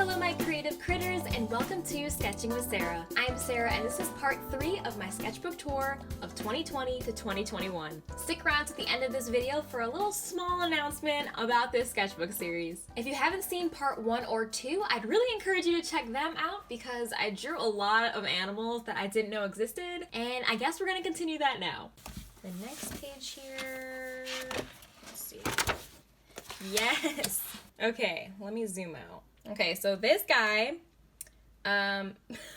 Hello my creative critters and welcome to Sketching with Sarah. I'm Sarah and this is part 3 of my sketchbook tour of 2020 to 2021. Stick around to the end of this video for a little small announcement about this sketchbook series. If you haven't seen part 1 or 2, I'd really encourage you to check them out because I drew a lot of animals that I didn't know existed, and I guess we're going to continue that now. The next page here, let's see. Yes! Okay, let me zoom out. Okay, so this guy, oh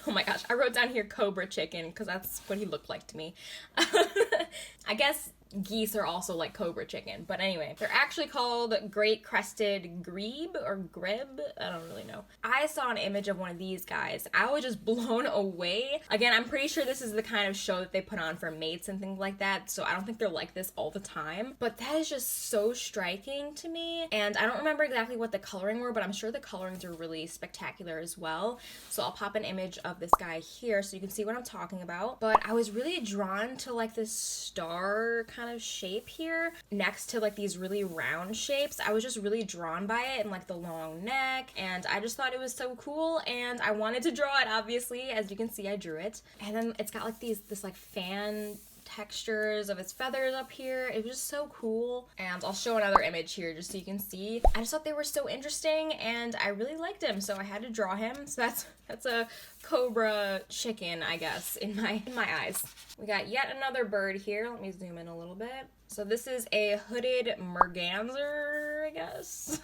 my gosh, I wrote down here cobra chicken because that's what he looked like to me. I guess geese are also like cobra chicken, but anyway, they're actually called great crested grebe or grebe. I don't really know. I saw an image of one of these guys. I was just blown away. Again, I'm pretty sure this is the kind of show that they put on for mates and things like that, so I don't think they're like this all the time, but that is just so striking to me. And I don't remember exactly what the coloring were, but I'm sure the colorings are really spectacular as well. So I'll pop an image of this guy here so you can see what I'm talking about. But I was really drawn to like this star kind of shape here next to like these really round shapes. I was just really drawn by it and like the long neck, and I just thought it was so cool and I wanted to draw it. Obviously, as you can see, I drew it. And then it's got like this like fan textures of its feathers up here. It was just so cool, and I'll show another image here just so you can see. I just thought they were so interesting and I really liked him, so I had to draw him. So that's a cobra chicken, I guess, in my eyes. We got yet another bird here. Let me zoom in a little bit. So this is a hooded merganser, I guess.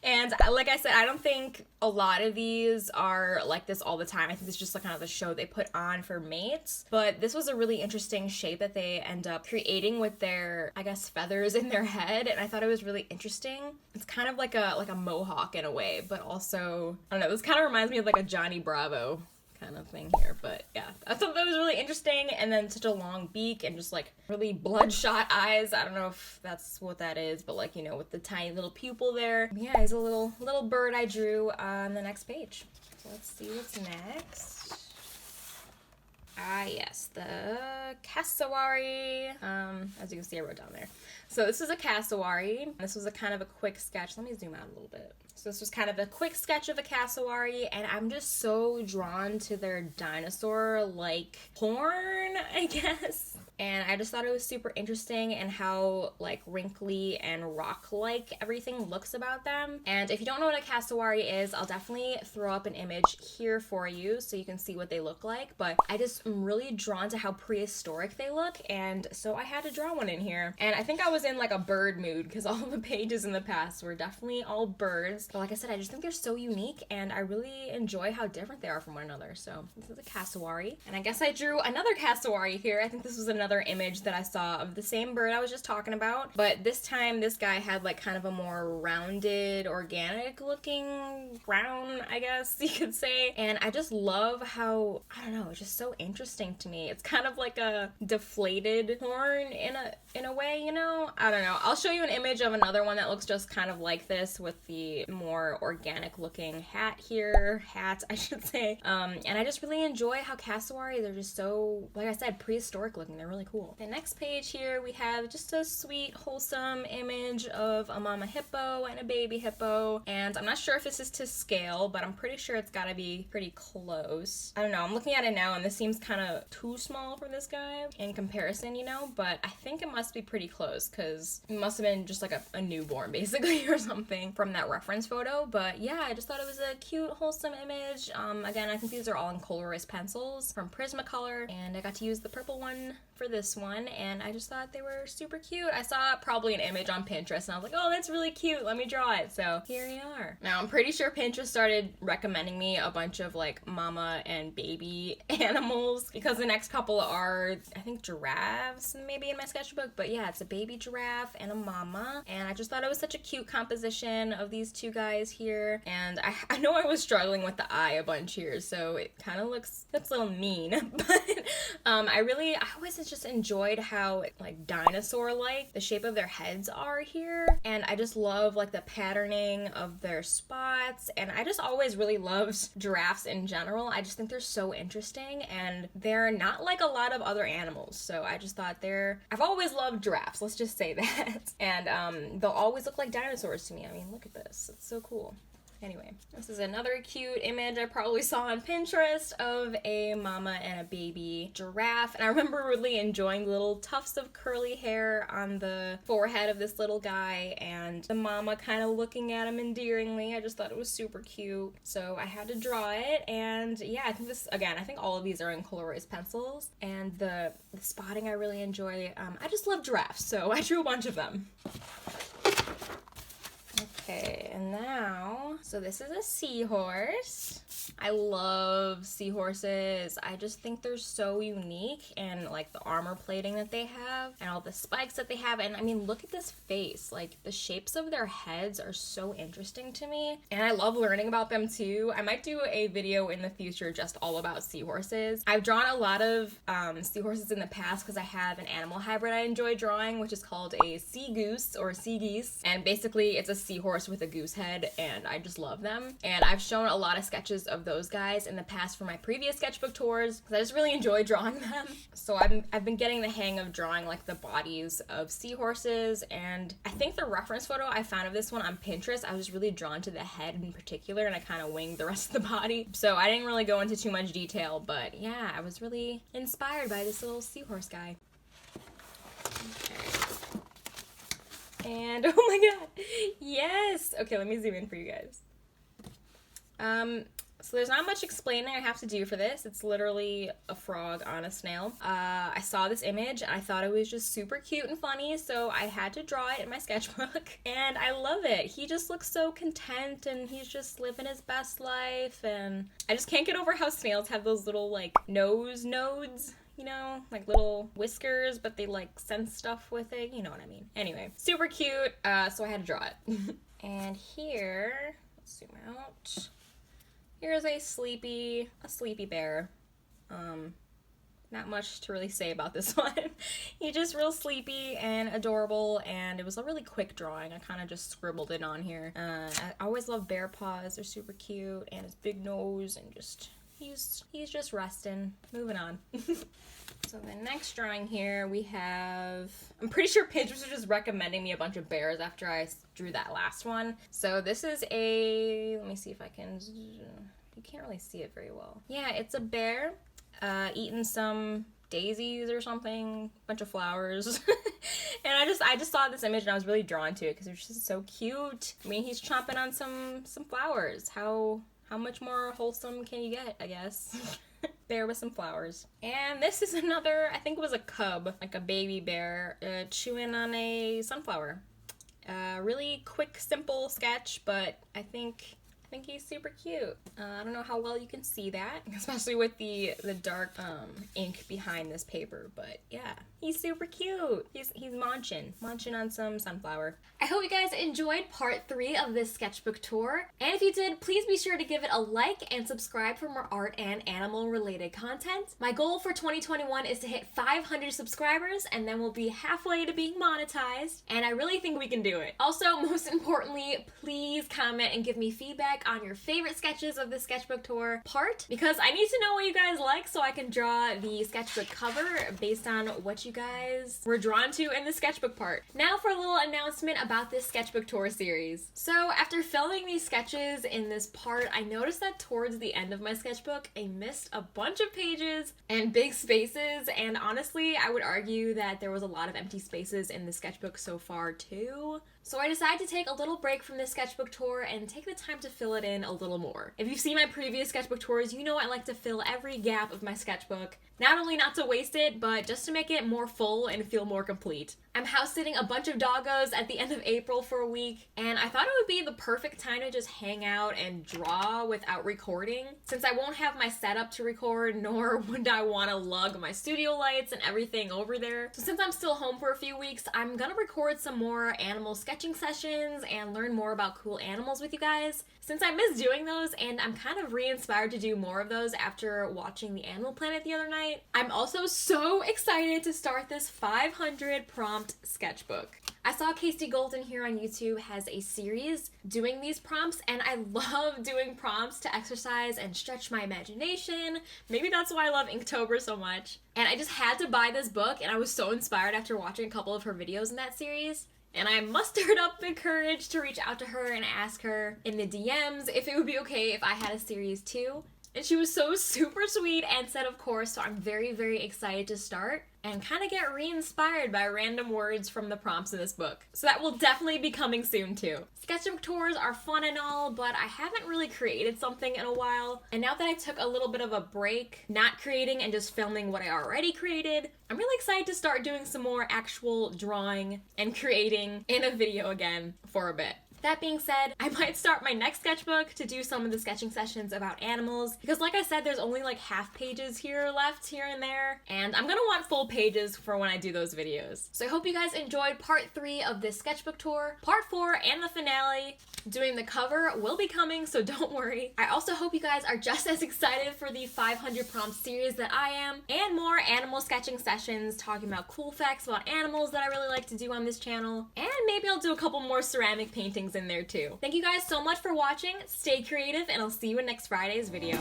And like I said, I don't think a lot of these are like this all the time. I think it's just like kind of the show they put on for mates. But this was a really interesting shape that they end up creating with their, I guess, feathers in their head, and I thought it was really interesting. It's kind of like a mohawk in a way, but also, I don't know, this kind of reminds me of like a Johnny Bravo kind of thing here, but yeah, I thought that was really interesting. And then such a long beak and just like really bloodshot eyes. I don't know if that's what that is, but like, you know, with the tiny little pupil there. Yeah, he's a little bird I drew on the next page. So let's see what's next. Ah, yes, the cassowary. As you can see, I wrote down there. So this is a cassowary. This was a kind of a quick sketch. Let me zoom out a little bit. So this was kind of a quick sketch of a cassowary, and I'm just so drawn to their dinosaur-like horn, I guess. And I just thought it was super interesting and how like wrinkly and rock-like everything looks about them. And if you don't know what a cassowary is, I'll definitely throw up an image here for you so you can see what they look like. But I just am really drawn to how prehistoric they look, and so I had to draw one in here. And I think I was in like a bird mood because all the pages in the past were definitely all birds. But like I said, I just think they're so unique and I really enjoy how different they are from one another. So this is a cassowary. And I guess I drew another cassowary here. I think this was another image that I saw of the same bird I was just talking about. But this time this guy had like kind of a more rounded, organic looking crown, I guess you could say. And I just love how, I don't know, it's just so interesting to me. It's kind of like a deflated horn in a way, you know? I don't know. I'll show you an image of another one that looks just kind of like this with the more organic looking hat here. Hat, I should say. And I just really enjoy how cassowary, they're just so, like I said, prehistoric looking. They're really cool. The next page here, we have just a sweet, wholesome image of a mama hippo and a baby hippo. And I'm not sure if this is to scale, but I'm pretty sure it's gotta be pretty close. I don't know. I'm looking at it now and this seems kind of too small for this guy in comparison, you know? But I think it must be pretty close because it must have been just like a newborn basically or something from that reference photo. But yeah, I just thought it was a cute, wholesome image. Again, I think these are all in colorist pencils from Prismacolor, and I got to use the purple one for this one, and I just thought they were super cute. I saw probably an image on Pinterest and I was like, oh, that's really cute, let me draw it. So here we are. Now I'm pretty sure Pinterest started recommending me a bunch of like mama and baby animals because the next couple are, I think, giraffes maybe in my sketchbook, but yeah, it's a baby giraffe and a mama, and I just thought it was such a cute composition of these two guys here. And I know I was struggling with the eye a bunch here, so it kind of looks a little mean, but I always just enjoyed how like dinosaur-like the shape of their heads are here, and I just love like the patterning of their spots, and I just always really loved giraffes in general. I just think they're so interesting, and they're not like a lot of other animals, so I just thought I've always loved giraffes, let's just say that. And they'll always look like dinosaurs to me. I mean, look at this, it's so cool. Anyway, this is another cute image I probably saw on Pinterest of a mama and a baby giraffe. And I remember really enjoying the little tufts of curly hair on the forehead of this little guy and the mama kind of looking at him endearingly. I just thought it was super cute. So I had to draw it. And yeah, I think this, again, I think all of these are in colorways pencils. And the spotting I really enjoy. I just love giraffes, so I drew a bunch of them. Okay, and now, so this is a seahorse. I love seahorses. I just think they're so unique, and like the armor plating that they have and all the spikes that they have. And I mean, look at this face. Like the shapes of their heads are so interesting to me, and I love learning about them too. I might do a video in the future just all about seahorses. I've drawn a lot of seahorses in the past because I have an animal hybrid I enjoy drawing, which is called a sea goose or sea geese. And basically it's a seahorse with a goose head, and I just love them. And I've shown a lot of sketches of those guys in the past for my previous sketchbook tours because I just really enjoy drawing them. So I've been getting the hang of drawing like the bodies of seahorses, and I think the reference photo I found of this one on Pinterest, I was really drawn to the head in particular, and I kind of winged the rest of the body. So I didn't really go into too much detail, but yeah, I was really inspired by this little seahorse guy. Okay. And oh my god, yes! Okay, let me zoom in for you guys. So there's not much explaining I have to do for this. It's literally a frog on a snail. I saw this image and I thought it was just super cute and funny, so I had to draw it in my sketchbook. And I love it. He just looks so content and he's just living his best life. And I just can't get over how snails have those little like nose nodes. You know, like little whiskers, but they like sense stuff with it. You know what I mean. Anyway, super cute. So I had to draw it. And here, let's zoom out. Here's a sleepy bear. Not much to really say about this one. He's just real sleepy and adorable, and it was a really quick drawing. I kind of just scribbled it on here. I always love bear paws. They're super cute, and his big nose, and just he's just resting. Moving on. So the next drawing here we have, I'm pretty sure Pinterest was just recommending me a bunch of bears after I drew that last one. So this is a, let me see if I can, you can't really see it very well. Yeah, it's a bear eating some daisies or something, bunch of flowers. And I just saw this image and I was really drawn to it because it was just so cute. I mean, he's chomping on some flowers. How much more wholesome can you get, I guess? Bear with some flowers. And this is another, I think it was a cub, like a baby bear, chewing on a sunflower. Really quick, simple sketch, but I think he's super cute. I don't know how well you can see that, especially with the dark ink behind this paper, but yeah, he's super cute. He's munching on some sunflower. I hope you guys enjoyed part 3 of this sketchbook tour, and if you did, please be sure to give it a like and subscribe for more art and animal related content. My goal for 2021 is to hit 500 subscribers, and then we'll be halfway to being monetized, and I really think we can do it. Also, most importantly, please comment and give me feedback on your favorite sketches of the sketchbook tour part, because I need to know what you guys like so I can draw the sketchbook cover based on what you guys were drawn to in the sketchbook part. Now for a little announcement about this sketchbook tour series. So after filming these sketches in this part, I noticed that towards the end of my sketchbook, I missed a bunch of pages and big spaces, and honestly, I would argue that there was a lot of empty spaces in the sketchbook so far too. So I decided to take a little break from this sketchbook tour and take the time to fill it in a little more. If you've seen my previous sketchbook tours, you know I like to fill every gap of my sketchbook. Not only not to waste it, but just to make it more full and feel more complete. I'm house sitting a bunch of doggos at the end of April for a week, and I thought it would be the perfect time to just hang out and draw without recording, since I won't have my setup to record, nor would I want to lug my studio lights and everything over there. So since I'm still home for a few weeks, I'm gonna record some more animal sketching sessions and learn more about cool animals with you guys, since I miss doing those, and I'm kind of re-inspired to do more of those after watching the Animal Planet the other night. I'm also so excited to start this 500 prompt sketchbook. I saw Casey Golden here on YouTube has a series doing these prompts, and I love doing prompts to exercise and stretch my imagination. Maybe that's why I love Inktober so much. And I just had to buy this book, and I was so inspired after watching a couple of her videos in that series. And I mustered up the courage to reach out to her and ask her in the DMs if it would be okay if I had a series 2. And she was so super sweet and said of course, so I'm very, very excited to start and kind of get re-inspired by random words from the prompts in this book. So that will definitely be coming soon too. Sketchbook tours are fun and all, but I haven't really created something in a while. And now that I took a little bit of a break, not creating and just filming what I already created, I'm really excited to start doing some more actual drawing and creating in a video again for a bit. That being said, I might start my next sketchbook to do some of the sketching sessions about animals, because like I said, there's only like half pages here left here and there, and I'm gonna want full pages for when I do those videos. So I hope you guys enjoyed part 3 of this sketchbook tour. Part 4 and the finale, doing the cover, will be coming, so don't worry. I also hope you guys are just as excited for the 500 prompt series that I am, and more animal sketching sessions talking about cool facts about animals that I really like to do on this channel, and maybe I'll do a couple more ceramic paintings in there too. Thank you guys so much for watching, stay creative, and I'll see you in next Friday's video.